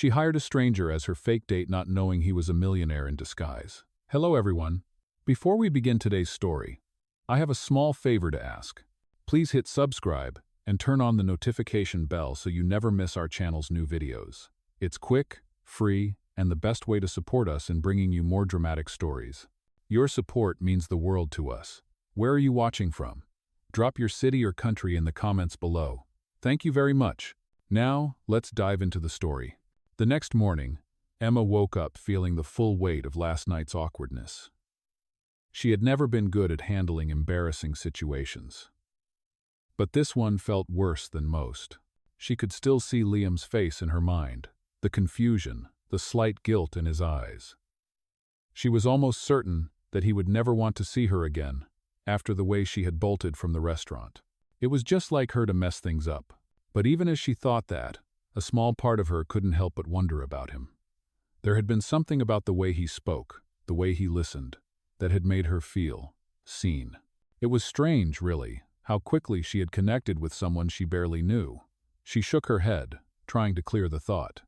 She hired a stranger as her fake date, not knowing he was a millionaire in disguise. Hello everyone. Before we begin today's story, I have a small favor to ask. Please hit subscribe and turn on the notification bell so you never miss our channel's new videos. It's quick, free, and the best way to support us in bringing you more dramatic stories. Your support means the world to us. Where are you watching from? Drop your city or country in the comments below. Thank you very much. Now, let's dive into the story. The next morning, Emma woke up feeling the full weight of last night's awkwardness. She had never been good at handling embarrassing situations. But this one felt worse than most. She could still see Liam's face in her mind, the confusion, the slight guilt in his eyes. She was almost certain that he would never want to see her again after the way she had bolted from the restaurant. It was just like her to mess things up. But even as she thought that, a small part of her couldn't help but wonder about him. There had been something about the way he spoke, the way he listened, that had made her feel seen. It was strange, really, how quickly she had connected with someone she barely knew. She shook her head, trying to clear the thought.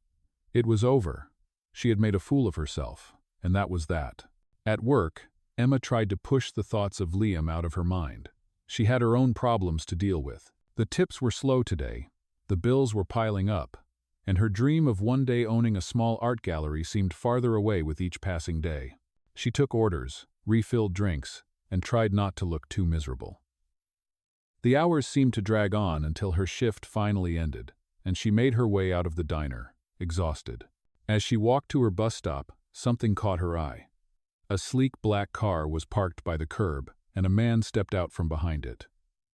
It was over. She had made a fool of herself, and that was that. At work, Emma tried to push the thoughts of Liam out of her mind. She had her own problems to deal with. The tips were slow today. The bills were piling up, and her dream of one day owning a small art gallery seemed farther away with each passing day. She took orders, refilled drinks, and tried not to look too miserable. The hours seemed to drag on until her shift finally ended, and she made her way out of the diner, exhausted. As she walked to her bus stop, something caught her eye. A sleek black car was parked by the curb, and a man stepped out from behind it.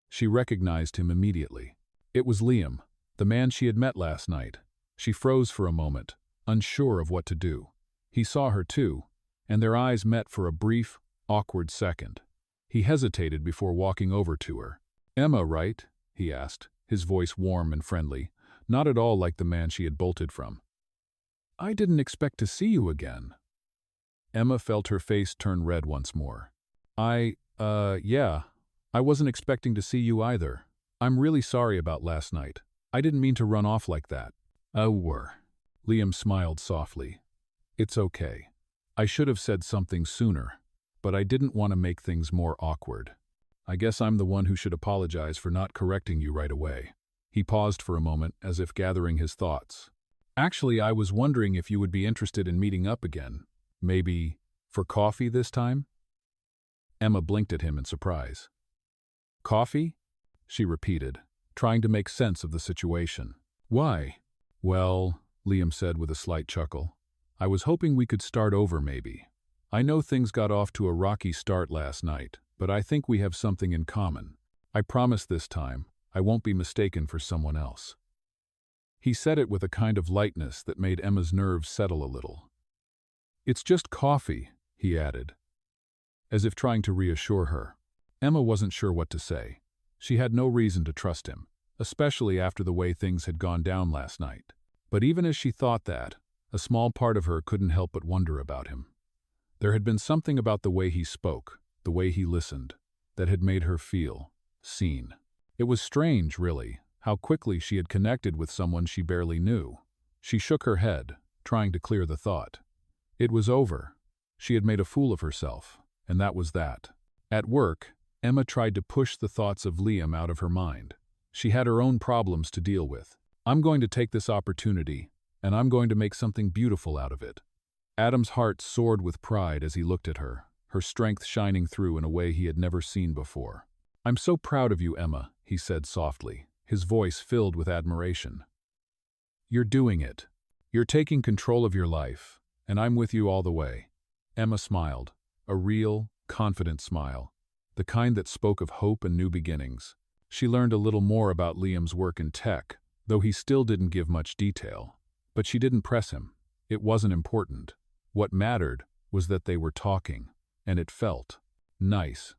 She recognized him immediately. It was Liam, the man she had met last night. She froze for a moment, unsure of what to do. He saw her too, and their eyes met for a brief, awkward second. He hesitated before walking over to her. "Emma, right?" he asked, his voice warm and friendly, not at all like the man she had bolted from. "I didn't expect to see you again." Emma felt her face turn red once more. Yeah, I wasn't expecting to see you either. I'm really sorry about last night. I didn't mean to run off like that." Liam smiled softly. "It's okay. I should have said something sooner, but I didn't want to make things more awkward. I guess I'm the one who should apologize for not correcting you right away." He paused for a moment, as if gathering his thoughts. "Actually, I was wondering if you would be interested in meeting up again. Maybe for coffee this time?" Emma blinked at him in surprise. "Coffee?" she repeated, trying to make sense of the situation. "Why?" "Well," Liam said with a slight chuckle, "I was hoping we could start over maybe. I know things got off to a rocky start last night, but I think we have something in common. I promise this time I won't be mistaken for someone else." He said it with a kind of lightness that made Emma's nerves settle a little. "It's just coffee," he added, as if trying to reassure her. Emma wasn't sure what to say. She had no reason to trust him, especially after the way things had gone down last night. But even as she thought that, a small part of her couldn't help but wonder about him. There had been something about the way he spoke, the way he listened, that had made her feel seen. It was strange, really, how quickly she had connected with someone she barely knew. She shook her head, trying to clear the thought. It was over. She had made a fool of herself, and that was that. At work, Emma tried to push the thoughts of Liam out of her mind. She had her own problems to deal with. "I'm going to take this opportunity, and I'm going to make something beautiful out of it." Adam's heart soared with pride as he looked at her, her strength shining through in a way he had never seen before. "I'm so proud of you, Emma," he said softly, his voice filled with admiration. "You're doing it. You're taking control of your life, and I'm with you all the way." Emma smiled, a real, confident smile, the kind that spoke of hope and new beginnings. She learned a little more about Liam's work in tech, though he still didn't give much detail. But she didn't press him. It wasn't important. What mattered was that they were talking, and it felt nice.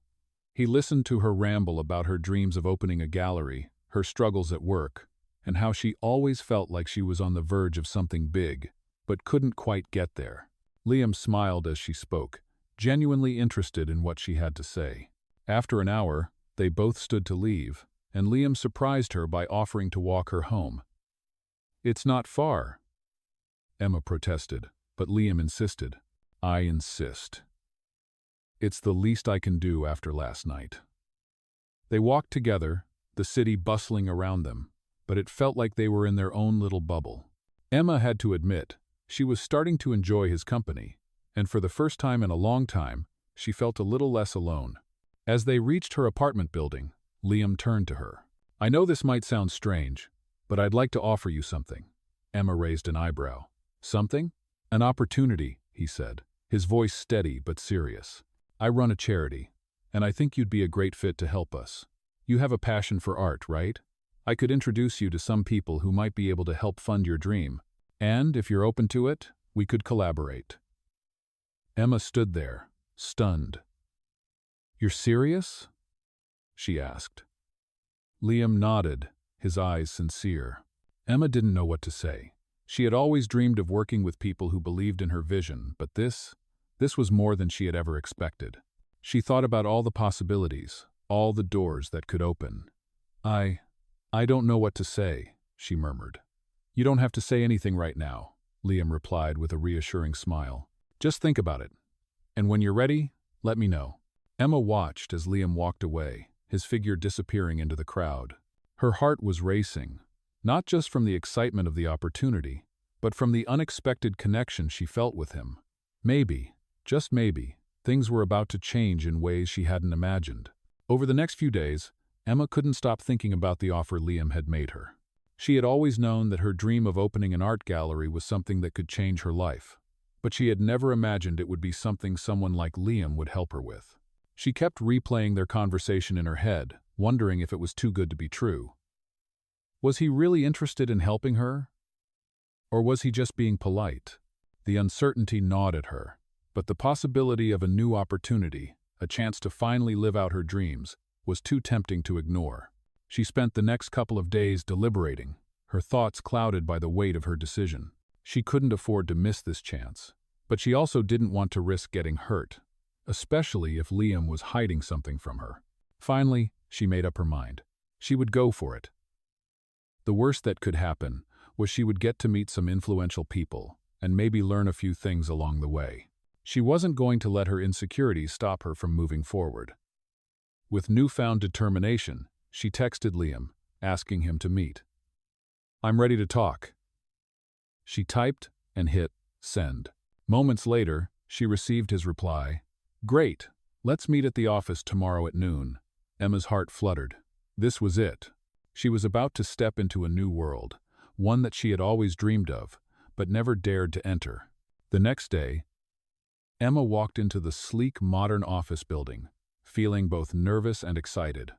He listened to her ramble about her dreams of opening a gallery, her struggles at work, and how she always felt like she was on the verge of something big, but couldn't quite get there. Liam smiled as she spoke, genuinely interested in what she had to say. After an hour, they both stood to leave, and Liam surprised her by offering to walk her home. "It's not far." Emma protested, but Liam insisted. I insist. It's the least I can do after last night. They walked together, the city bustling around them, but it felt like they were in their own little bubble. Emma had to admit, she was starting to enjoy his company, and for the first time in a long time, she felt a little less alone. As they reached her apartment building, Liam turned to her. I know this might sound strange, but I'd like to offer you something. Emma raised an eyebrow. Something? An opportunity, he said, his voice steady but serious. I run a charity, and I think you'd be a great fit to help us. You have a passion for art, right? I could introduce you to some people who might be able to help fund your dream, and if you're open to it, we could collaborate. Emma stood there, stunned. You're serious? She asked. Liam nodded, his eyes sincere. Emma didn't know what to say. She had always dreamed of working with people who believed in her vision, but this was more than she had ever expected. She thought about all the possibilities, all the doors that could open. I don't know what to say, she murmured. You don't have to say anything right now, Liam replied with a reassuring smile. Just think about it. And when you're ready, let me know. Emma watched as Liam walked away, his figure disappearing into the crowd. Her heart was racing, not just from the excitement of the opportunity, but from the unexpected connection she felt with him. Maybe, just maybe, things were about to change in ways she hadn't imagined. Over the next few days, Emma couldn't stop thinking about the offer Liam had made her. She had always known that her dream of opening an art gallery was something that could change her life, but she had never imagined it would be something someone like Liam would help her with. She kept replaying their conversation in her head, wondering if it was too good to be true. Was he really interested in helping her? Or was he just being polite? The uncertainty gnawed at her, but the possibility of a new opportunity, a chance to finally live out her dreams, was too tempting to ignore. She spent the next couple of days deliberating, her thoughts clouded by the weight of her decision. She couldn't afford to miss this chance, but she also didn't want to risk getting hurt, especially if Liam was hiding something from her. Finally, she made up her mind. She would go for it. The worst that could happen was she would get to meet some influential people and maybe learn a few things along the way. She wasn't going to let her insecurities stop her from moving forward. With newfound determination, she texted Liam, asking him to meet. I'm ready to talk. She typed and hit send. Moments later, she received his reply. Great, let's meet at the office tomorrow at noon. Emma's heart fluttered. This was it. She was about to step into a new world, one that she had always dreamed of, but never dared to enter. The next day, Emma walked into the sleek modern office building, feeling both nervous and excited.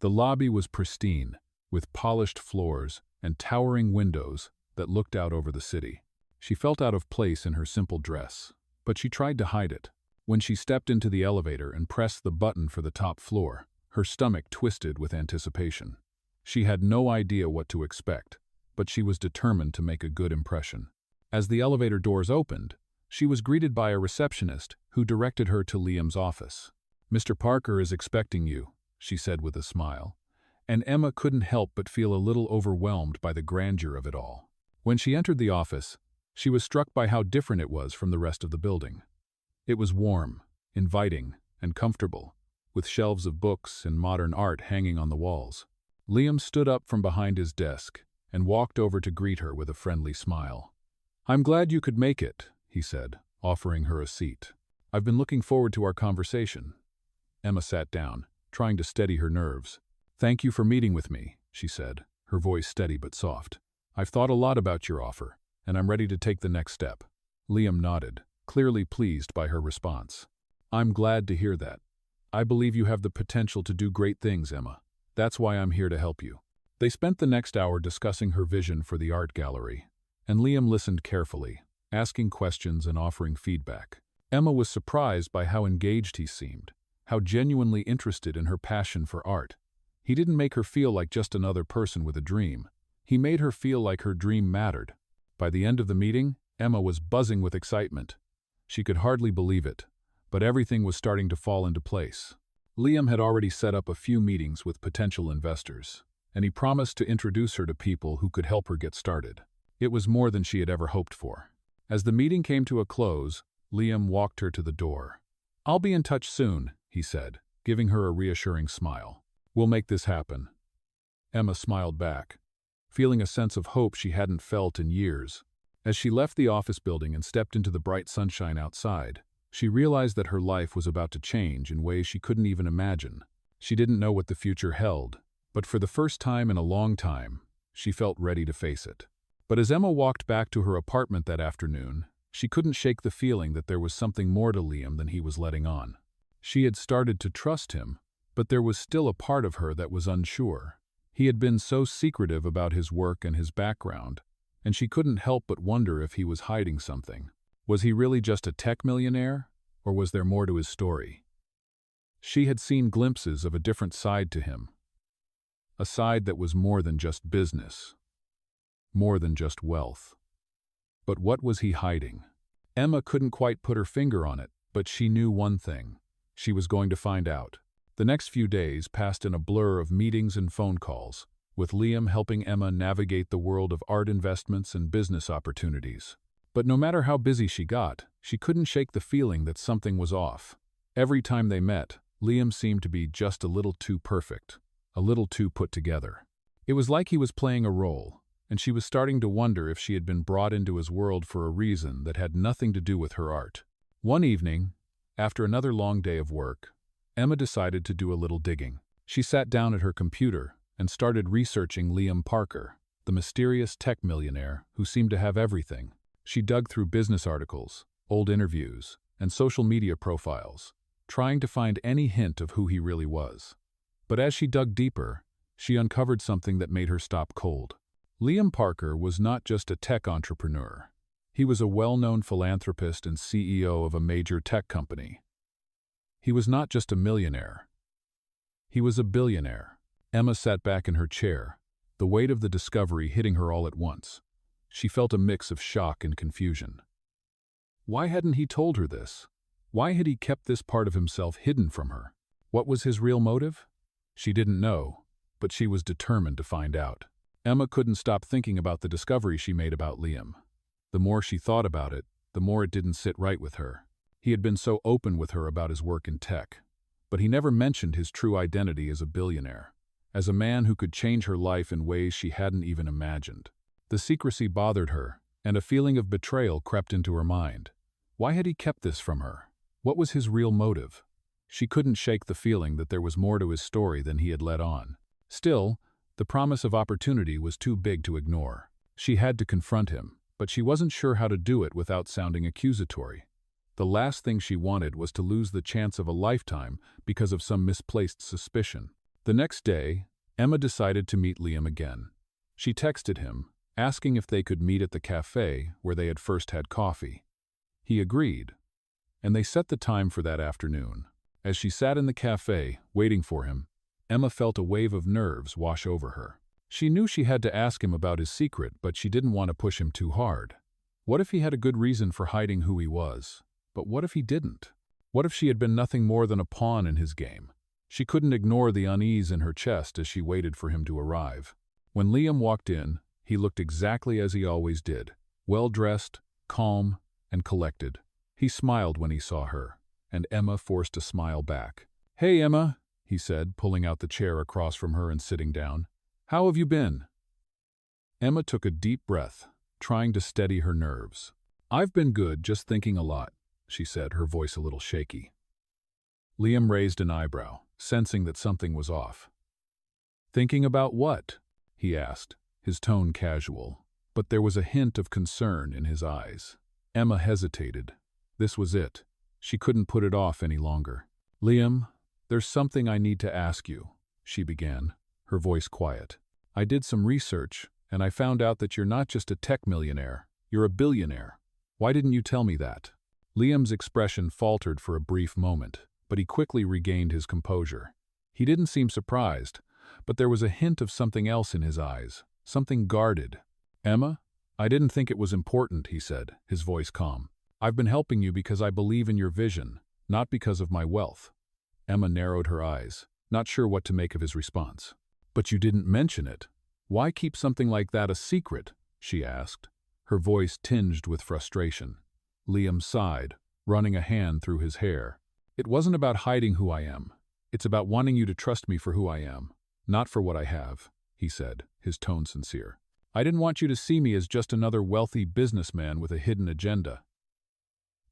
The lobby was pristine, with polished floors and towering windows that looked out over the city. She felt out of place in her simple dress, but she tried to hide it. When she stepped into the elevator and pressed the button for the top floor, her stomach twisted with anticipation. She had no idea what to expect, but she was determined to make a good impression. As the elevator doors opened, she was greeted by a receptionist who directed her to Liam's office. Mr. Parker is expecting you, she said with a smile, and Emma couldn't help but feel a little overwhelmed by the grandeur of it all. When she entered the office, she was struck by how different it was from the rest of the building. It was warm, inviting, and comfortable, with shelves of books and modern art hanging on the walls. Liam stood up from behind his desk and walked over to greet her with a friendly smile. I'm glad you could make it, he said, offering her a seat. I've been looking forward to our conversation. Emma sat down, trying to steady her nerves. Thank you for meeting with me, she said, her voice steady but soft. I've thought a lot about your offer, and I'm ready to take the next step. Liam nodded, clearly pleased by her response. I'm glad to hear that. I believe you have the potential to do great things, Emma. That's why I'm here to help you. They spent the next hour discussing her vision for the art gallery, and Liam listened carefully, asking questions and offering feedback. Emma was surprised by how engaged he seemed, how genuinely interested in her passion for art. He didn't make her feel like just another person with a dream. He made her feel like her dream mattered. By the end of the meeting, Emma was buzzing with excitement. She could hardly believe it, but everything was starting to fall into place. Liam had already set up a few meetings with potential investors, and he promised to introduce her to people who could help her get started. It was more than she had ever hoped for. As the meeting came to a close, Liam walked her to the door. "I'll be in touch soon," he said, giving her a reassuring smile. "We'll make this happen." Emma smiled back, feeling a sense of hope she hadn't felt in years. As she left the office building and stepped into the bright sunshine outside, she realized that her life was about to change in ways she couldn't even imagine. She didn't know what the future held, but for the first time in a long time, she felt ready to face it. But as Emma walked back to her apartment that afternoon, she couldn't shake the feeling that there was something more to Liam than he was letting on. She had started to trust him, but there was still a part of her that was unsure. He had been so secretive about his work and his background, and she couldn't help but wonder if he was hiding something. Was he really just a tech millionaire, or was there more to his story? She had seen glimpses of a different side to him, a side that was more than just business, more than just wealth. But what was he hiding? Emma couldn't quite put her finger on it, but she knew one thing. She was going to find out. The next few days passed in a blur of meetings and phone calls, with Liam helping Emma navigate the world of art investments and business opportunities. But no matter how busy she got, she couldn't shake the feeling that something was off. Every time they met, Liam seemed to be just a little too perfect, a little too put together. It was like he was playing a role, and she was starting to wonder if she had been brought into his world for a reason that had nothing to do with her art. One evening, after another long day of work, Emma decided to do a little digging. She sat down at her computer and started researching Liam Parker, the mysterious tech millionaire who seemed to have everything. She dug through business articles, old interviews, and social media profiles, trying to find any hint of who he really was. But as she dug deeper, she uncovered something that made her stop cold. Liam Parker was not just a tech entrepreneur. He was a well-known philanthropist and CEO of a major tech company. He was not just a millionaire. He was a billionaire. Emma sat back in her chair, the weight of the discovery hitting her all at once. She felt a mix of shock and confusion. Why hadn't he told her this? Why had he kept this part of himself hidden from her? What was his real motive? She didn't know, but she was determined to find out. Emma couldn't stop thinking about the discovery she made about Liam. The more she thought about it, the more it didn't sit right with her. He had been so open with her about his work in tech, but he never mentioned his true identity as a billionaire, as a man who could change her life in ways she hadn't even imagined. The secrecy bothered her, and a feeling of betrayal crept into her mind. Why had he kept this from her? What was his real motive? She couldn't shake the feeling that there was more to his story than he had let on. Still, the promise of opportunity was too big to ignore. She had to confront him, but she wasn't sure how to do it without sounding accusatory. The last thing she wanted was to lose the chance of a lifetime because of some misplaced suspicion. The next day, Emma decided to meet Liam again. She texted him, asking if they could meet at the cafe where they had first had coffee. He agreed, and they set the time for that afternoon. As she sat in the cafe, waiting for him, Emma felt a wave of nerves wash over her. She knew she had to ask him about his secret, but she didn't want to push him too hard. What if he had a good reason for hiding who he was? But what if he didn't? What if she had been nothing more than a pawn in his game? She couldn't ignore the unease in her chest as she waited for him to arrive. When Liam walked in, he looked exactly as he always did, well-dressed, calm, and collected. He smiled when he saw her, and Emma forced a smile back. "Hey, Emma," he said, pulling out the chair across from her and sitting down. "How have you been?" Emma took a deep breath, trying to steady her nerves. "I've been good, just thinking a lot," she said, her voice a little shaky. Liam raised an eyebrow, sensing that something was off. "Thinking about what?" he asked, his tone casual, but there was a hint of concern in his eyes. Emma hesitated. This was it. She couldn't put it off any longer. "Liam, there's something I need to ask you," she began, her voice quiet. "I did some research, and I found out that you're not just a tech millionaire, you're a billionaire. Why didn't you tell me that?" Liam's expression faltered for a brief moment, but he quickly regained his composure. He didn't seem surprised, but there was a hint of something else in his eyes, something guarded. "Emma, I didn't think it was important," he said, his voice calm. "I've been helping you because I believe in your vision, not because of my wealth." Emma narrowed her eyes, not sure what to make of his response. "But you didn't mention it. Why keep something like that a secret?" she asked, her voice tinged with frustration. Liam sighed, running a hand through his hair. It wasn't about hiding who I am. It's about wanting you to trust me for who I am, not for what I have, he said, his tone sincere. I didn't want you to see me as just another wealthy businessman with a hidden agenda.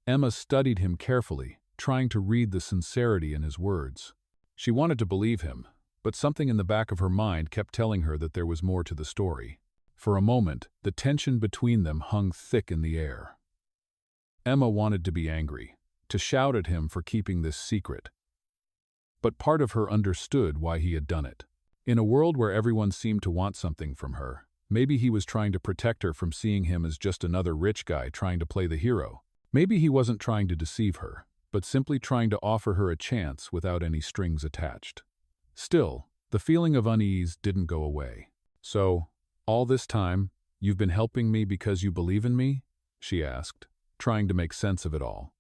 Emma studied him carefully, trying to read the sincerity in his words. She wanted to believe him, but something in the back of her mind kept telling her that there was more to the story. For a moment, the tension between them hung thick in the air. Emma wanted to be angry, to shout at him for keeping this secret. But part of her understood why he had done it. In a world where everyone seemed to want something from her, maybe he was trying to protect her from seeing him as just another rich guy trying to play the hero. Maybe he wasn't trying to deceive her, but simply trying to offer her a chance without any strings attached. Still, the feeling of unease didn't go away. So, all this time, you've been helping me because you believe in me? She asked, trying to make sense of it all.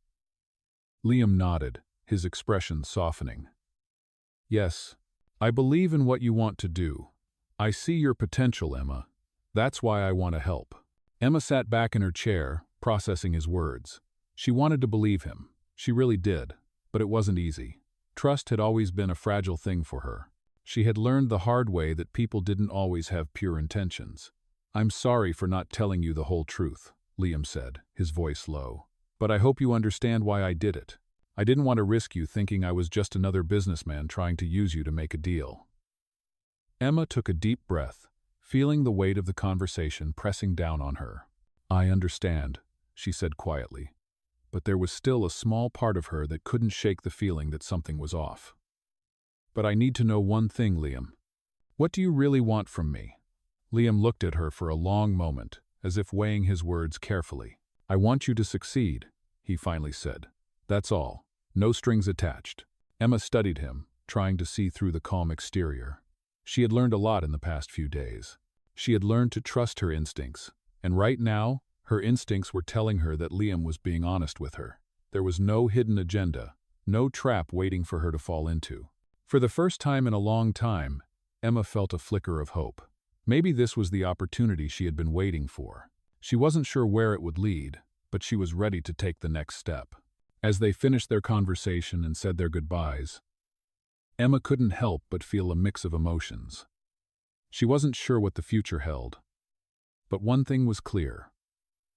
Liam nodded, his expression softening. Yes, I believe in what you want to do. I see your potential, Emma. That's why I want to help. Emma sat back in her chair, processing his words. She wanted to believe him. She really did, but it wasn't easy. Trust had always been a fragile thing for her. She had learned the hard way that people didn't always have pure intentions. I'm sorry for not telling you the whole truth, Liam said, his voice low. But I hope you understand why I did it. I didn't want to risk you thinking I was just another businessman trying to use you to make a deal. Emma took a deep breath, feeling the weight of the conversation pressing down on her. I understand, she said quietly. But there was still a small part of her that couldn't shake the feeling that something was off. But I need to know one thing, Liam. What do you really want from me? Liam looked at her for a long moment, as if weighing his words carefully. I want you to succeed, he finally said. That's all. No strings attached. Emma studied him, trying to see through the calm exterior. She had learned a lot in the past few days. She had learned to trust her instincts, and right now, her instincts were telling her that Liam was being honest with her. There was no hidden agenda, no trap waiting for her to fall into. For the first time in a long time, Emma felt a flicker of hope. Maybe this was the opportunity she had been waiting for. She wasn't sure where it would lead, but she was ready to take the next step. As they finished their conversation and said their goodbyes, Emma couldn't help but feel a mix of emotions. She wasn't sure what the future held. But one thing was clear.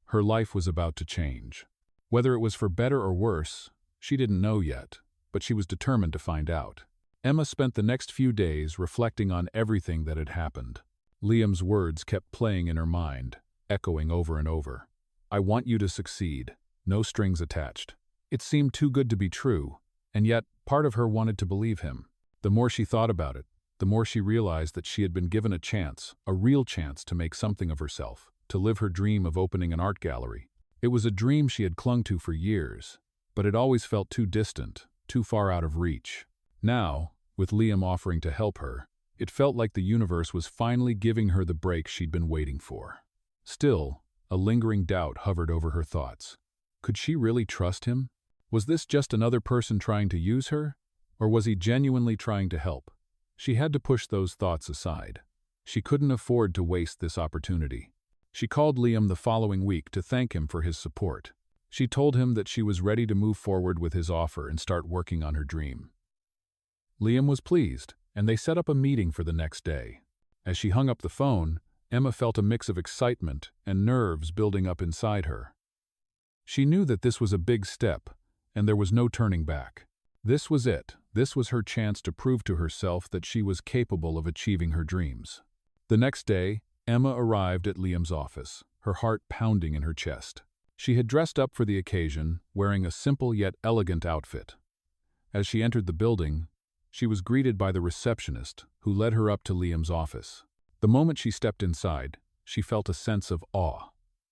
Her life was about to change. Whether it was for better or worse, she didn't know yet, but she was determined to find out. Emma spent the next few days reflecting on everything that had happened. Liam's words kept playing in her mind, echoing over and over. I want you to succeed. No strings attached. It seemed too good to be true, and yet part of her wanted to believe him. The more she thought about it, the more she realized that she had been given a chance, a real chance to make something of herself, to live her dream of opening an art gallery. It was a dream she had clung to for years, but it always felt too distant, too far out of reach. Now, with Liam offering to help her, it felt like the universe was finally giving her the break she'd been waiting for. Still, a lingering doubt hovered over her thoughts. Could she really trust him? Was this just another person trying to use her? Or was he genuinely trying to help? She had to push those thoughts aside. She couldn't afford to waste this opportunity. She called Liam the following week to thank him for his support. She told him that she was ready to move forward with his offer and start working on her dream. Liam was pleased, and they set up a meeting for the next day. As she hung up the phone, Emma felt a mix of excitement and nerves building up inside her. She knew that this was a big step, and there was no turning back. This was it. This was her chance to prove to herself that she was capable of achieving her dreams. The next day, Emma arrived at Liam's office, her heart pounding in her chest. She had dressed up for the occasion, wearing a simple yet elegant outfit. As she entered the building, she was greeted by the receptionist, who led her up to Liam's office. The moment she stepped inside, she felt a sense of awe.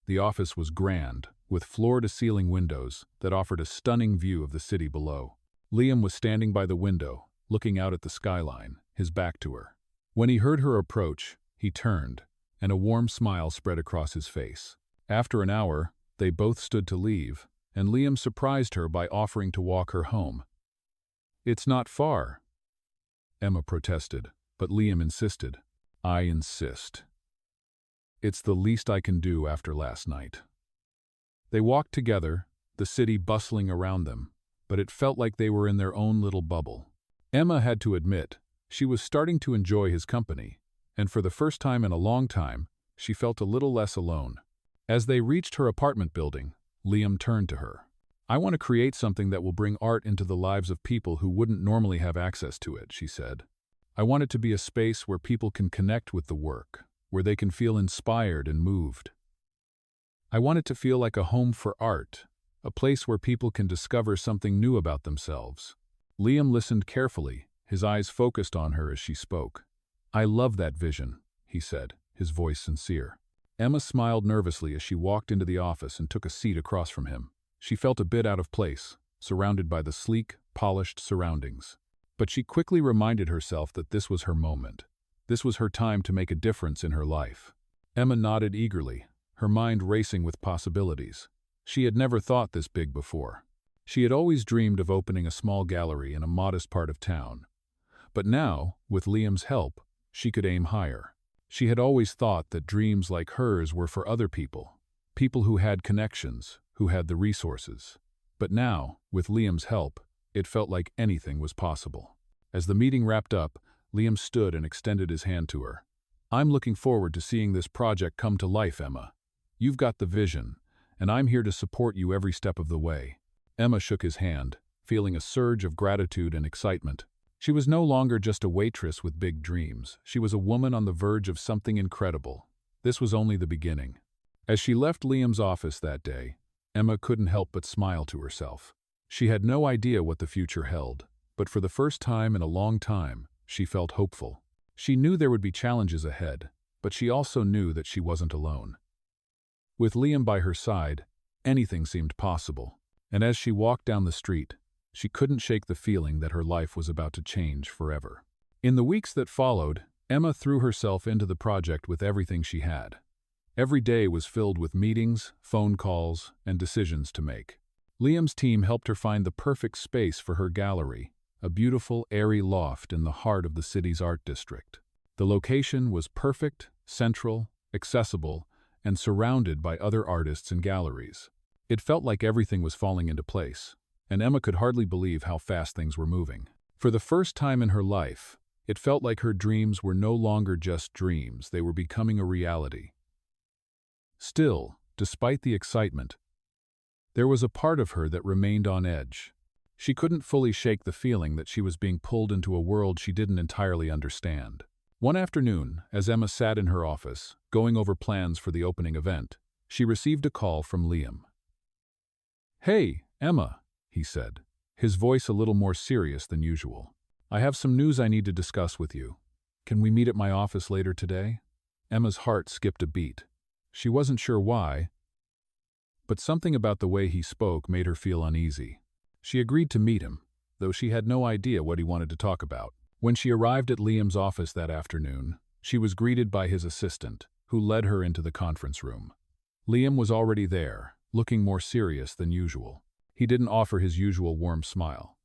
The office was grand, with floor-to-ceiling windows that offered a stunning view of the city below. Liam was standing by the window, looking out at the skyline, his back to her. When he heard her approach, he turned, and a warm smile spread across his face. After an hour, they both stood to leave, and Liam surprised her by offering to walk her home. It's not far, Emma protested, but Liam insisted. I insist. It's the least I can do after last night. They walked together, the city bustling around them, but it felt like they were in their own little bubble. Emma had to admit, she was starting to enjoy his company, and for the first time in a long time, she felt a little less alone. As they reached her apartment building, Liam turned to her. "I want to create something that will bring art into the lives of people who wouldn't normally have access to it," she said. "I want it to be a space where people can connect with the work, where they can feel inspired and moved. I want it to feel like a home for art, a place where people can discover something new about themselves." Liam listened carefully, his eyes focused on her as she spoke. "I love that vision," he said, his voice sincere. Emma smiled nervously as she walked into the office and took a seat across from him. She felt a bit out of place, surrounded by the sleek, polished surroundings. But she quickly reminded herself that this was her moment. This was her time to make a difference in her life. Emma nodded eagerly, her mind racing with possibilities. She had never thought this big before. She had always dreamed of opening a small gallery in a modest part of town. But now, with Liam's help, she could aim higher. She had always thought that dreams like hers were for other people, people who had connections, who had the resources. But now, with Liam's help, it felt like anything was possible. As the meeting wrapped up, Liam stood and extended his hand to her. "I'm looking forward to seeing this project come to life, Emma. You've got the vision, and I'm here to support you every step of the way." Emma shook his hand, feeling a surge of gratitude and excitement. She was no longer just a waitress with big dreams. She was a woman on the verge of something incredible. This was only the beginning. As she left Liam's office that day, Emma couldn't help but smile to herself. She had no idea what the future held, but for the first time in a long time, she felt hopeful. She knew there would be challenges ahead, but she also knew that she wasn't alone. With Liam by her side, anything seemed possible, and as she walked down the street, she couldn't shake the feeling that her life was about to change forever. In the weeks that followed, Emma threw herself into the project with everything she had. Every day was filled with meetings, phone calls, and decisions to make. Liam's team helped her find the perfect space for her gallery, a beautiful, airy loft in the heart of the city's art district. The location was perfect, central, accessible, and surrounded by other artists and galleries. It felt like everything was falling into place, and Emma could hardly believe how fast things were moving. For the first time in her life, it felt like her dreams were no longer just dreams, they were becoming a reality. Still, despite the excitement, there was a part of her that remained on edge. She couldn't fully shake the feeling that she was being pulled into a world she didn't entirely understand. One afternoon, as Emma sat in her office, going over plans for the opening event, she received a call from Liam. "Hey, Emma," he said, his voice a little more serious than usual. "I have some news I need to discuss with you. Can we meet at my office later today?" Emma's heart skipped a beat. She wasn't sure why, but something about the way he spoke made her feel uneasy. She agreed to meet him, though she had no idea what he wanted to talk about. When she arrived at Liam's office that afternoon, she was greeted by his assistant, who led her into the conference room. Liam was already there, looking more serious than usual. He didn't offer his usual warm smile.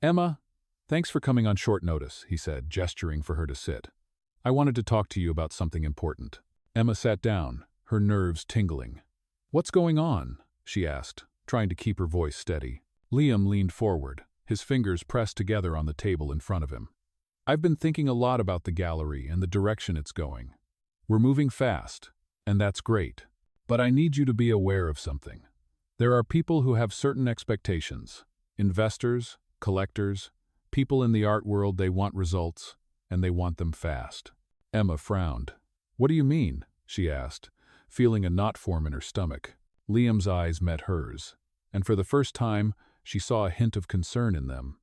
"Emma, thanks for coming on short notice," he said, gesturing for her to sit. "I wanted to talk to you about something important." Emma sat down, her nerves tingling. "What's going on?" she asked, trying to keep her voice steady. Liam leaned forward, his fingers pressed together on the table in front of him. "I've been thinking a lot about the gallery and the direction it's going. We're moving fast, and that's great. But I need you to be aware of something. There are people who have certain expectations. Investors, collectors, people in the art world. They want results, and they want them fast." Emma frowned. "What do you mean?" she asked, feeling a knot form in her stomach. Liam's eyes met hers, and for the first time, she saw a hint of concern in them.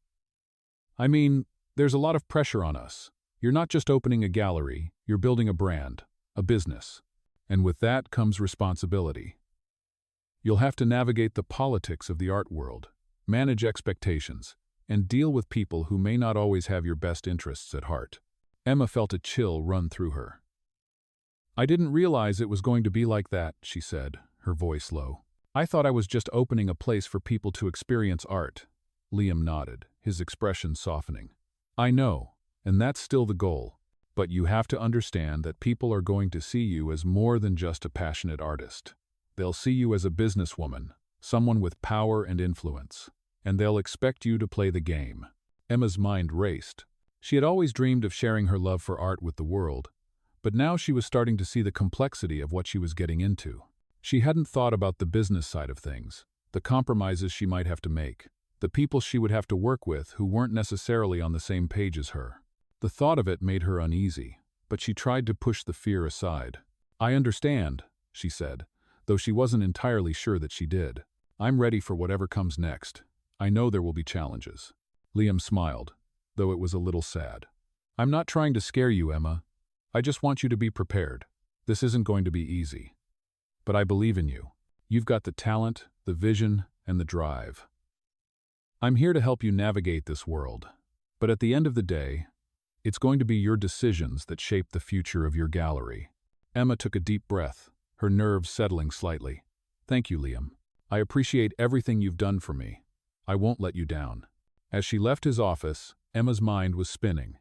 "I mean, there's a lot of pressure on us. You're not just opening a gallery, you're building a brand, a business. And with that comes responsibility. You'll have to navigate the politics of the art world, manage expectations, and deal with people who may not always have your best interests at heart." Emma felt a chill run through her. "I didn't realize it was going to be like that," she said, her voice low. "I thought I was just opening a place for people to experience art." Liam nodded, his expression softening. "I know, and that's still the goal. But you have to understand that people are going to see you as more than just a passionate artist. They'll see you as a businesswoman, someone with power and influence, and they'll expect you to play the game." Emma's mind raced. She had always dreamed of sharing her love for art with the world, but now she was starting to see the complexity of what she was getting into. She hadn't thought about the business side of things, the compromises she might have to make, the people she would have to work with who weren't necessarily on the same page as her. The thought of it made her uneasy, but she tried to push the fear aside. "I understand," she said, though she wasn't entirely sure that she did. "I'm ready for whatever comes next. I know there will be challenges." Liam smiled, though it was a little sad. "I'm not trying to scare you, Emma. I just want you to be prepared. This isn't going to be easy. But I believe in you. You've got the talent, the vision, and the drive. I'm here to help you navigate this world. But at the end of the day, it's going to be your decisions that shape the future of your gallery." Emma took a deep breath, her nerves settling slightly. "Thank you, Liam. I appreciate everything you've done for me. I won't let you down." As she left his office, Emma's mind was spinning.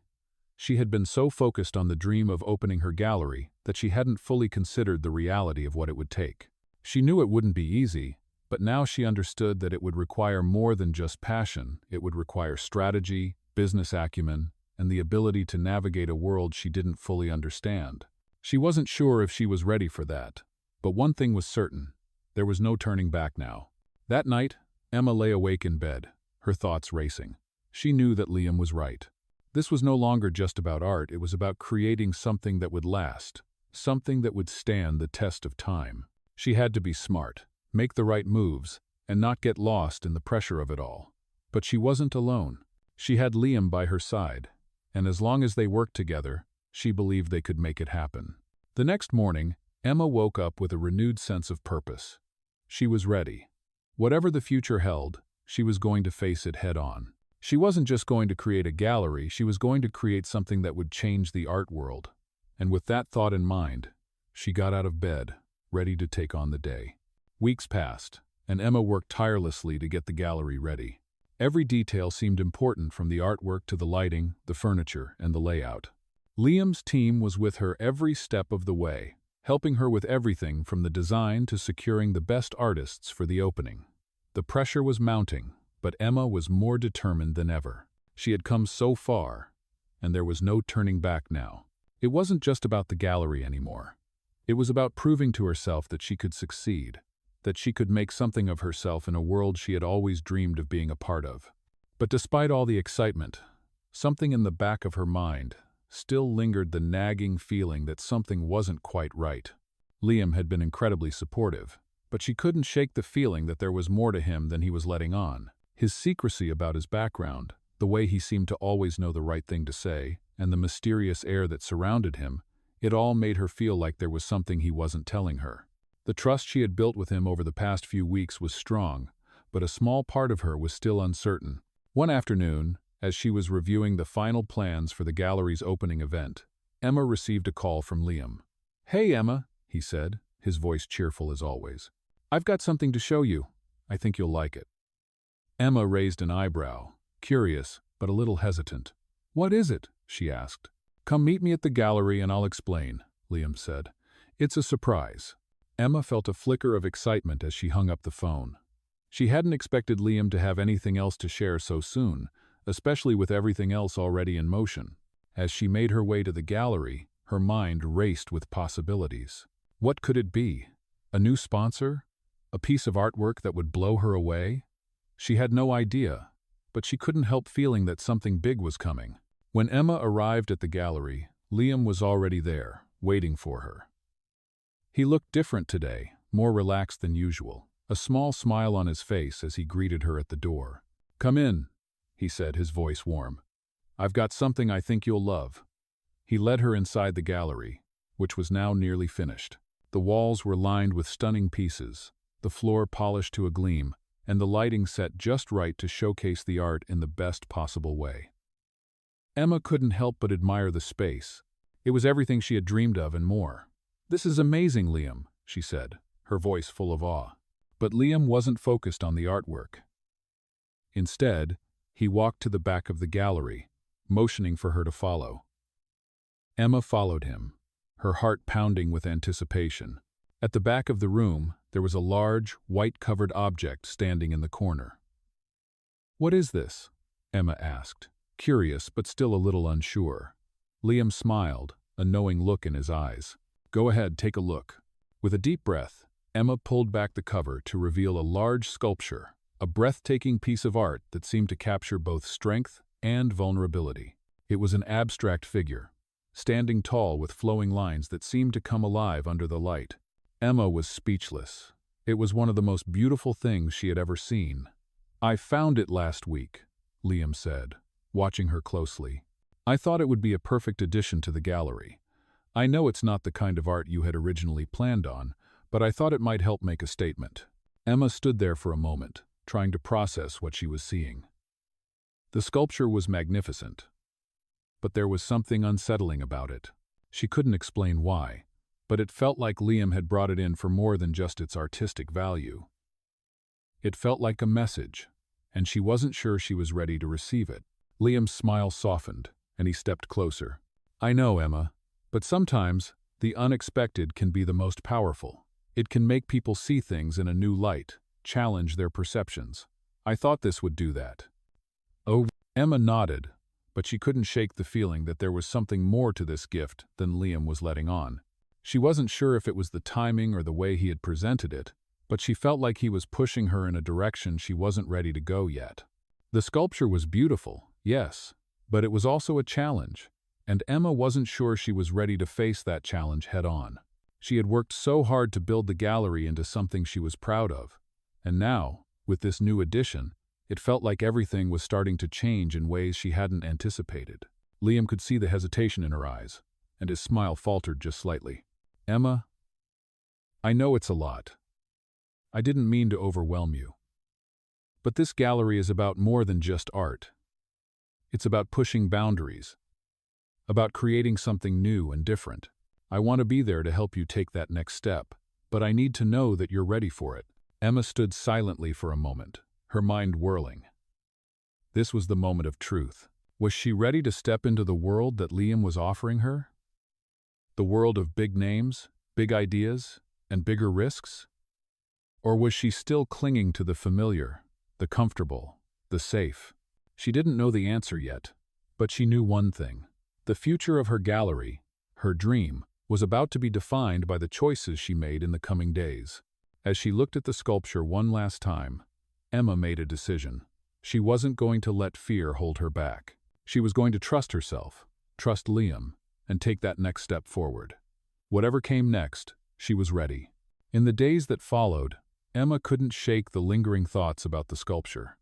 She had been so focused on the dream of opening her gallery that she hadn't fully considered the reality of what it would take. She knew it wouldn't be easy, but now she understood that it would require more than just passion. It would require strategy, business acumen, and the ability to navigate a world she didn't fully understand. She wasn't sure if she was ready for that, but one thing was certain: there was no turning back now. That night, Emma lay awake in bed, her thoughts racing. She knew that Liam was right. This was no longer just about art, it was about creating something that would last, something that would stand the test of time. She had to be smart, make the right moves, and not get lost in the pressure of it all. But she wasn't alone. She had Liam by her side, and as long as they worked together, she believed they could make it happen. The next morning, Emma woke up with a renewed sense of purpose. She was ready. Whatever the future held, she was going to face it head-on. She wasn't just going to create a gallery, she was going to create something that would change the art world. And with that thought in mind, she got out of bed, ready to take on the day. Weeks passed, and Emma worked tirelessly to get the gallery ready. Every detail seemed important, from the artwork to the lighting, the furniture, and the layout. Liam's team was with her every step of the way, helping her with everything from the design to securing the best artists for the opening. The pressure was mounting, but Emma was more determined than ever. She had come so far, and there was no turning back now. It wasn't just about the gallery anymore. It was about proving to herself that she could succeed, that she could make something of herself in a world she had always dreamed of being a part of. But despite all the excitement, something in the back of her mind still lingered, the nagging feeling that something wasn't quite right. Liam had been incredibly supportive, but she couldn't shake the feeling that there was more to him than he was letting on. His secrecy about his background, the way he seemed to always know the right thing to say, and the mysterious air that surrounded him, it all made her feel like there was something he wasn't telling her. The trust she had built with him over the past few weeks was strong, but a small part of her was still uncertain. One afternoon, as she was reviewing the final plans for the gallery's opening event, Emma received a call from Liam. "Hey, Emma," he said, his voice cheerful as always. "I've got something to show you. I think you'll like it." Emma raised an eyebrow, curious but a little hesitant. "What is it?" she asked. "Come meet me at the gallery and I'll explain," Liam said. "It's a surprise." Emma felt a flicker of excitement as she hung up the phone. She hadn't expected Liam to have anything else to share so soon, especially with everything else already in motion. As she made her way to the gallery, her mind raced with possibilities. What could it be? A new sponsor? A piece of artwork that would blow her away? She had no idea, but she couldn't help feeling that something big was coming. When Emma arrived at the gallery, Liam was already there, waiting for her. He looked different today, more relaxed than usual, a small smile on his face as he greeted her at the door. "Come in," he said, his voice warm. "I've got something I think you'll love." He led her inside the gallery, which was now nearly finished. The walls were lined with stunning pieces, the floor polished to a gleam, and the lighting set just right to showcase the art in the best possible way. Emma couldn't help but admire the space. It was everything she had dreamed of and more. "This is amazing, Liam," she said, her voice full of awe. But Liam wasn't focused on the artwork. Instead, he walked to the back of the gallery, motioning for her to follow. Emma followed him, her heart pounding with anticipation. At the back of the room, there was a large, white-covered object standing in the corner. "What is this?" Emma asked, curious but still a little unsure. Liam smiled, a knowing look in his eyes. "Go ahead, take a look." With a deep breath, Emma pulled back the cover to reveal a large sculpture, a breathtaking piece of art that seemed to capture both strength and vulnerability. It was an abstract figure, standing tall with flowing lines that seemed to come alive under the light. Emma was speechless. It was one of the most beautiful things she had ever seen. "I found it last week," Liam said, watching her closely. "I thought it would be a perfect addition to the gallery. I know it's not the kind of art you had originally planned on, but I thought it might help make a statement." Emma stood there for a moment, trying to process what she was seeing. The sculpture was magnificent, but there was something unsettling about it. She couldn't explain why, but it felt like Liam had brought it in for more than just its artistic value. It felt like a message, and she wasn't sure she was ready to receive it. Liam's smile softened, and he stepped closer. "I know, Emma, but sometimes the unexpected can be the most powerful. It can make people see things in a new light, challenge their perceptions. I thought this would do that." "Oh," Emma nodded, but she couldn't shake the feeling that there was something more to this gift than Liam was letting on. She wasn't sure if it was the timing or the way he had presented it, but she felt like he was pushing her in a direction she wasn't ready to go yet. The sculpture was beautiful, yes, but it was also a challenge, and Emma wasn't sure she was ready to face that challenge head-on. She had worked so hard to build the gallery into something she was proud of, and now, with this new addition, it felt like everything was starting to change in ways she hadn't anticipated. Liam could see the hesitation in her eyes, and his smile faltered just slightly. "Emma, I know it's a lot. I didn't mean to overwhelm you. But this gallery is about more than just art. It's about pushing boundaries, about creating something new and different. I want to be there to help you take that next step, but I need to know that you're ready for it." Emma stood silently for a moment, her mind whirling. This was the moment of truth. Was she ready to step into the world that Liam was offering her? The world of big names, big ideas, and bigger risks? Or was she still clinging to the familiar, the comfortable, the safe? She didn't know the answer yet, but she knew one thing. The future of her gallery, her dream, was about to be defined by the choices she made in the coming days. As she looked at the sculpture one last time, Emma made a decision. She wasn't going to let fear hold her back. She was going to trust herself, trust Liam, and take that next step forward. Whatever came next, she was ready. In the days that followed, Emma couldn't shake the lingering thoughts about the sculpture.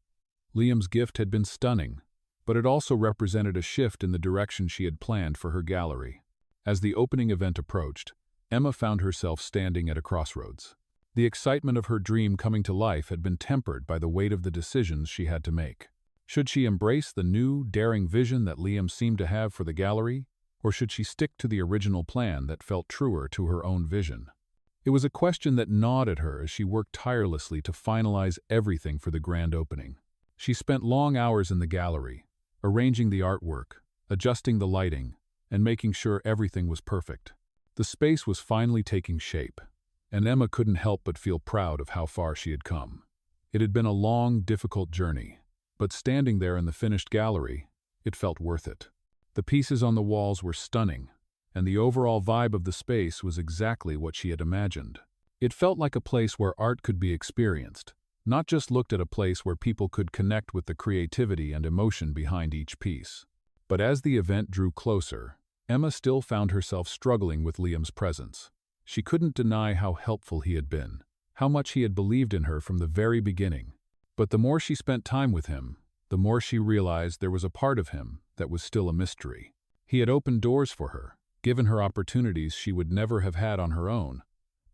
Liam's gift had been stunning, but it also represented a shift in the direction she had planned for her gallery. As the opening event approached, Emma found herself standing at a crossroads. The excitement of her dream coming to life had been tempered by the weight of the decisions she had to make. Should she embrace the new, daring vision that Liam seemed to have for the gallery, or should she stick to the original plan that felt truer to her own vision? It was a question that gnawed at her as she worked tirelessly to finalize everything for the grand opening. She spent long hours in the gallery, arranging the artwork, adjusting the lighting, and making sure everything was perfect. The space was finally taking shape, and Emma couldn't help but feel proud of how far she had come. It had been a long, difficult journey, but standing there in the finished gallery, it felt worth it. The pieces on the walls were stunning, and the overall vibe of the space was exactly what she had imagined. It felt like a place where art could be experienced, not just looked at, a place where people could connect with the creativity and emotion behind each piece. But as the event drew closer, Emma still found herself struggling with Liam's presence. She couldn't deny how helpful he had been, how much he had believed in her from the very beginning. But the more she spent time with him, the more she realized there was a part of him that was still a mystery. He had opened doors for her, given her opportunities she would never have had on her own,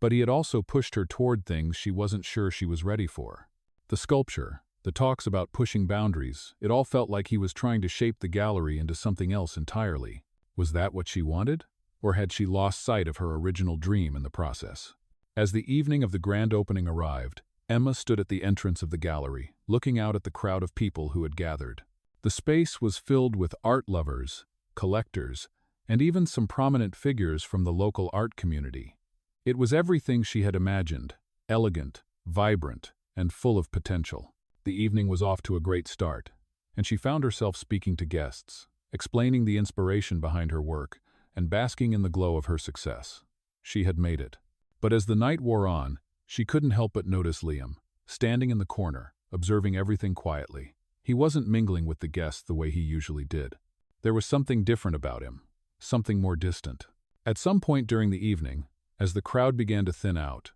but he had also pushed her toward things she wasn't sure she was ready for. The sculpture, the talks about pushing boundaries, it all felt like he was trying to shape the gallery into something else entirely. Was that what she wanted? Or had she lost sight of her original dream in the process? As the evening of the grand opening arrived, Emma stood at the entrance of the gallery, looking out at the crowd of people who had gathered. The space was filled with art lovers, collectors, and even some prominent figures from the local art community. It was everything she had imagined, elegant, vibrant, and full of potential. The evening was off to a great start, and she found herself speaking to guests, explaining the inspiration behind her work, and basking in the glow of her success. She had made it. But as the night wore on, she couldn't help but notice Liam, standing in the corner, observing everything quietly. He wasn't mingling with the guests the way he usually did. There was something different about him, something more distant. At some point during the evening, as the crowd began to thin out,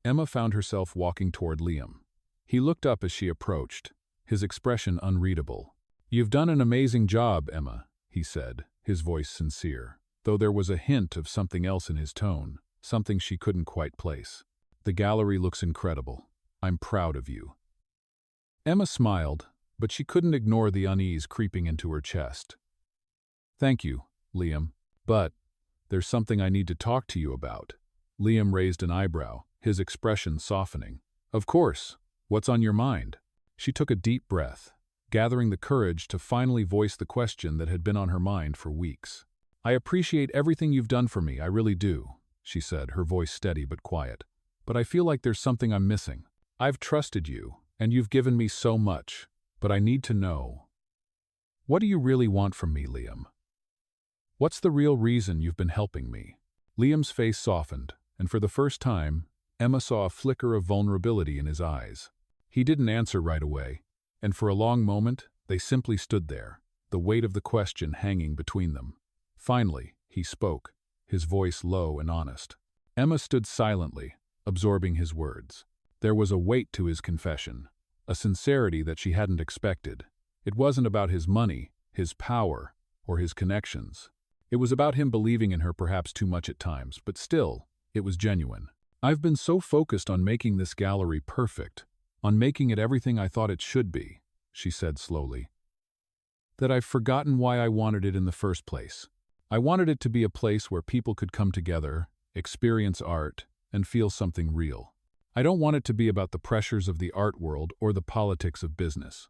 Emma found herself walking toward Liam. He looked up as she approached, his expression unreadable. "You've done an amazing job, Emma," he said, his voice sincere, though there was a hint of something else in his tone, something she couldn't quite place. "The gallery looks incredible. I'm proud of you." Emma smiled, but she couldn't ignore the unease creeping into her chest. "Thank you, Liam, but there's something I need to talk to you about." Liam raised an eyebrow, his expression softening. "Of course. What's on your mind?" She took a deep breath, gathering the courage to finally voice the question that had been on her mind for weeks. "I appreciate everything you've done for me, I really do," she said, her voice steady but quiet. "But I feel like there's something I'm missing. I've trusted you, and you've given me so much, but I need to know. What do you really want from me, Liam? What's the real reason you've been helping me?" Liam's face softened, and for the first time, Emma saw a flicker of vulnerability in his eyes. He didn't answer right away, and for a long moment, they simply stood there, the weight of the question hanging between them. Finally, he spoke, his voice low and honest. Emma stood silently, absorbing his words. There was a weight to his confession, a sincerity that she hadn't expected. It wasn't about his money, his power, or his connections. It was about him believing in her perhaps too much at times, but still, it was genuine. "I've been so focused on making this gallery perfect, on making it everything I thought it should be," she said slowly, "that I've forgotten why I wanted it in the first place. I wanted it to be a place where people could come together, experience art, and feel something real. I don't want it to be about the pressures of the art world or the politics of business.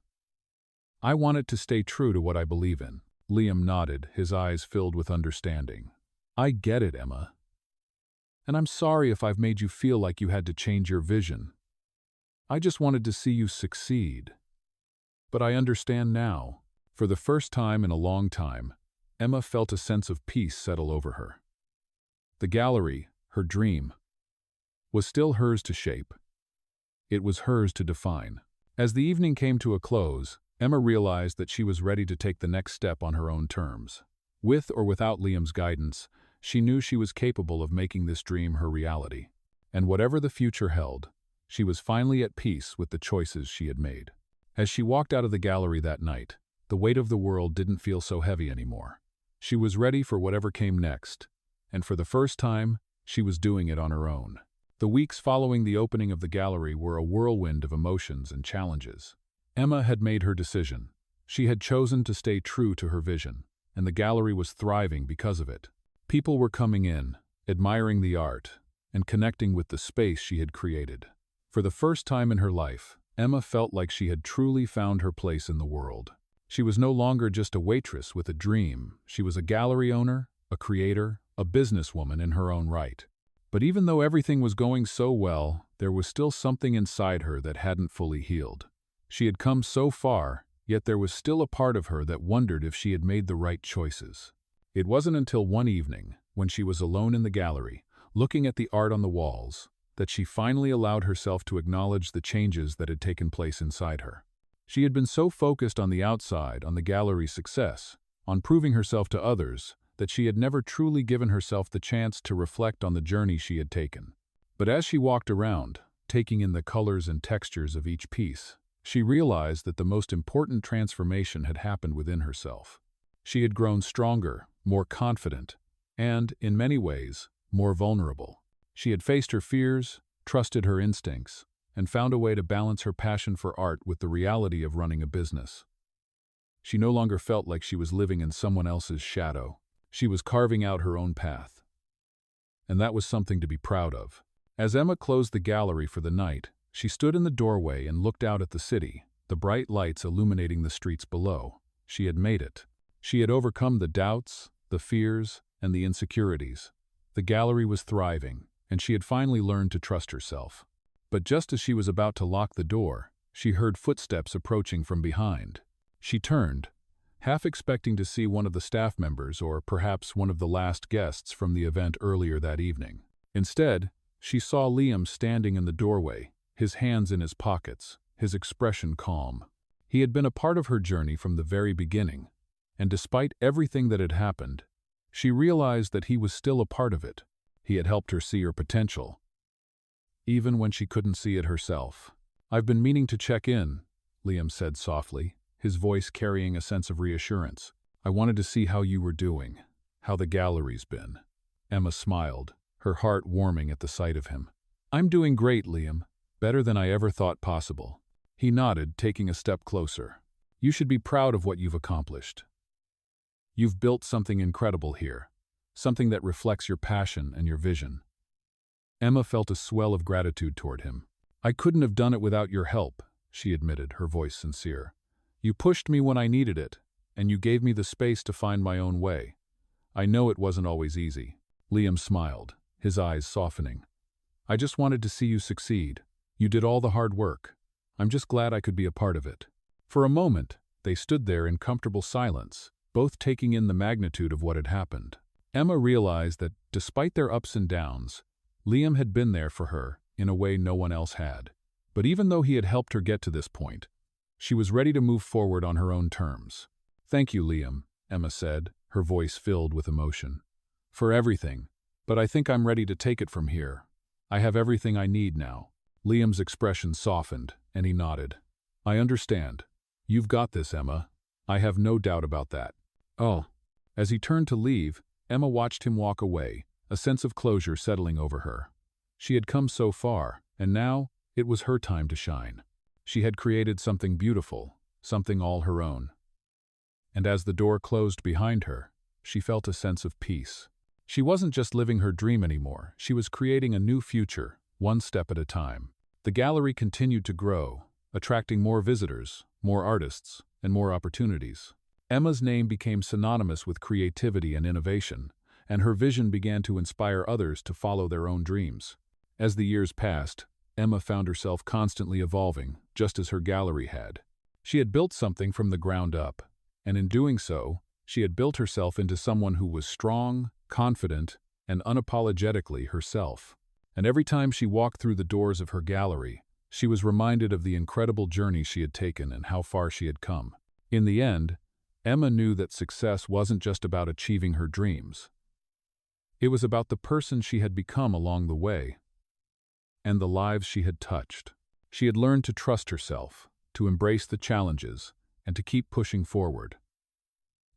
I want it to stay true to what I believe in." Liam nodded, his eyes filled with understanding. "I get it, Emma. And I'm sorry if I've made you feel like you had to change your vision. I just wanted to see you succeed. But I understand now." For the first time in a long time, Emma felt a sense of peace settle over her. The gallery, her dream, was still hers to shape. It was hers to define. As the evening came to a close, Emma realized that she was ready to take the next step on her own terms. With or without Liam's guidance, she knew she was capable of making this dream her reality. And whatever the future held, she was finally at peace with the choices she had made. As she walked out of the gallery that night, the weight of the world didn't feel so heavy anymore. She was ready for whatever came next, and for the first time, she was doing it on her own. The weeks following the opening of the gallery were a whirlwind of emotions and challenges. Emma had made her decision. She had chosen to stay true to her vision, and the gallery was thriving because of it. People were coming in, admiring the art, and connecting with the space she had created. For the first time in her life, Emma felt like she had truly found her place in the world. She was no longer just a waitress with a dream. She was a gallery owner, a creator, a businesswoman in her own right. But even though everything was going so well, there was still something inside her that hadn't fully healed. She had come so far, yet there was still a part of her that wondered if she had made the right choices. It wasn't until one evening, when she was alone in the gallery, looking at the art on the walls, that she finally allowed herself to acknowledge the changes that had taken place inside her. She had been so focused on the outside, on the gallery's success, on proving herself to others, that she had never truly given herself the chance to reflect on the journey she had taken. But as she walked around, taking in the colors and textures of each piece, she realized that the most important transformation had happened within herself. She had grown stronger, more confident, and, in many ways, more vulnerable. She had faced her fears, trusted her instincts, and found a way to balance her passion for art with the reality of running a business. She no longer felt like she was living in someone else's shadow. She was carving out her own path. And that was something to be proud of. As Emma closed the gallery for the night, she stood in the doorway and looked out at the city, the bright lights illuminating the streets below. She had made it. She had overcome the doubts, the fears, and the insecurities. The gallery was thriving, and she had finally learned to trust herself. But just as she was about to lock the door, she heard footsteps approaching from behind. She turned, half expecting to see one of the staff members or perhaps one of the last guests from the event earlier that evening. Instead, she saw Liam standing in the doorway, his hands in his pockets, his expression calm. He had been a part of her journey from the very beginning, and despite everything that had happened, she realized that he was still a part of it. He had helped her see her potential, even when she couldn't see it herself. "I've been meaning to check in," Liam said softly, his voice carrying a sense of reassurance. "I wanted to see how you were doing, how the gallery's been." Emma smiled, her heart warming at the sight of him. "I'm doing great, Liam. Better than I ever thought possible." He nodded, taking a step closer. "You should be proud of what you've accomplished. You've built something incredible here, something that reflects your passion and your vision." Emma felt a swell of gratitude toward him. "I couldn't have done it without your help," she admitted, her voice sincere. "You pushed me when I needed it, and you gave me the space to find my own way. I know it wasn't always easy." Liam smiled, his eyes softening. "I just wanted to see you succeed. You did all the hard work. I'm just glad I could be a part of it." For a moment, they stood there in comfortable silence, both taking in the magnitude of what had happened. Emma realized that, despite their ups and downs, Liam had been there for her in a way no one else had. But even though he had helped her get to this point, she was ready to move forward on her own terms. "Thank you, Liam," Emma said, her voice filled with emotion. "For everything, but I think I'm ready to take it from here. I have everything I need now." Liam's expression softened, and he nodded. "I understand. You've got this, Emma. I have no doubt about that." "Oh." As he turned to leave, Emma watched him walk away, a sense of closure settling over her. She had come so far, and now it was her time to shine. She had created something beautiful, something all her own. And as the door closed behind her, she felt a sense of peace. She wasn't just living her dream anymore, she was creating a new future, one step at a time. The gallery continued to grow, attracting more visitors, more artists, and more opportunities. Emma's name became synonymous with creativity and innovation, and her vision began to inspire others to follow their own dreams. As the years passed, Emma found herself constantly evolving, just as her gallery had. She had built something from the ground up, and in doing so, she had built herself into someone who was strong, confident, and unapologetically herself. And every time she walked through the doors of her gallery, she was reminded of the incredible journey she had taken and how far she had come. In the end, Emma knew that success wasn't just about achieving her dreams. It was about the person she had become along the way, and the lives she had touched. She had learned to trust herself, to embrace the challenges, and to keep pushing forward.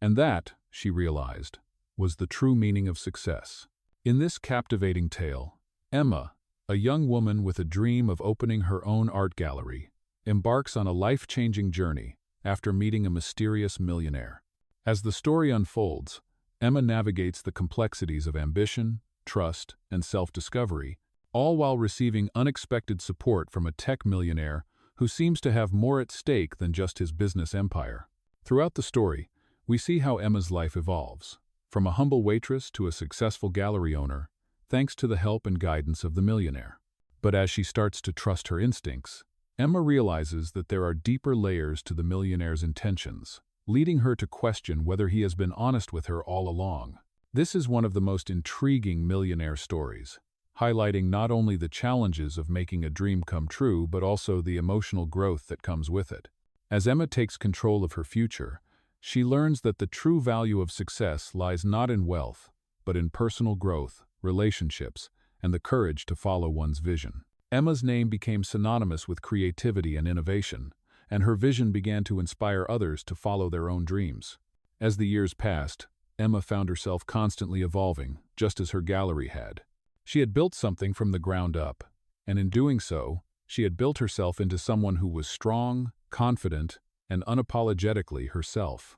And that, she realized, was the true meaning of success. In this captivating tale, Emma, a young woman with a dream of opening her own art gallery, embarks on a life-changing journey after meeting a mysterious millionaire. As the story unfolds, Emma navigates the complexities of ambition, trust, and self-discovery, all while receiving unexpected support from a tech millionaire who seems to have more at stake than just his business empire. Throughout the story, we see how Emma's life evolves, from a humble waitress to a successful gallery owner, thanks to the help and guidance of the millionaire. But as she starts to trust her instincts, Emma realizes that there are deeper layers to the millionaire's intentions, leading her to question whether he has been honest with her all along. This is one of the most intriguing millionaire stories, highlighting not only the challenges of making a dream come true, but also the emotional growth that comes with it. As Emma takes control of her future, she learns that the true value of success lies not in wealth, but in personal growth, relationships, and the courage to follow one's vision. Emma's name became synonymous with creativity and innovation, and her vision began to inspire others to follow their own dreams. As the years passed, Emma found herself constantly evolving, just as her gallery had. She had built something from the ground up, and in doing so, she had built herself into someone who was strong, confident, and unapologetically herself.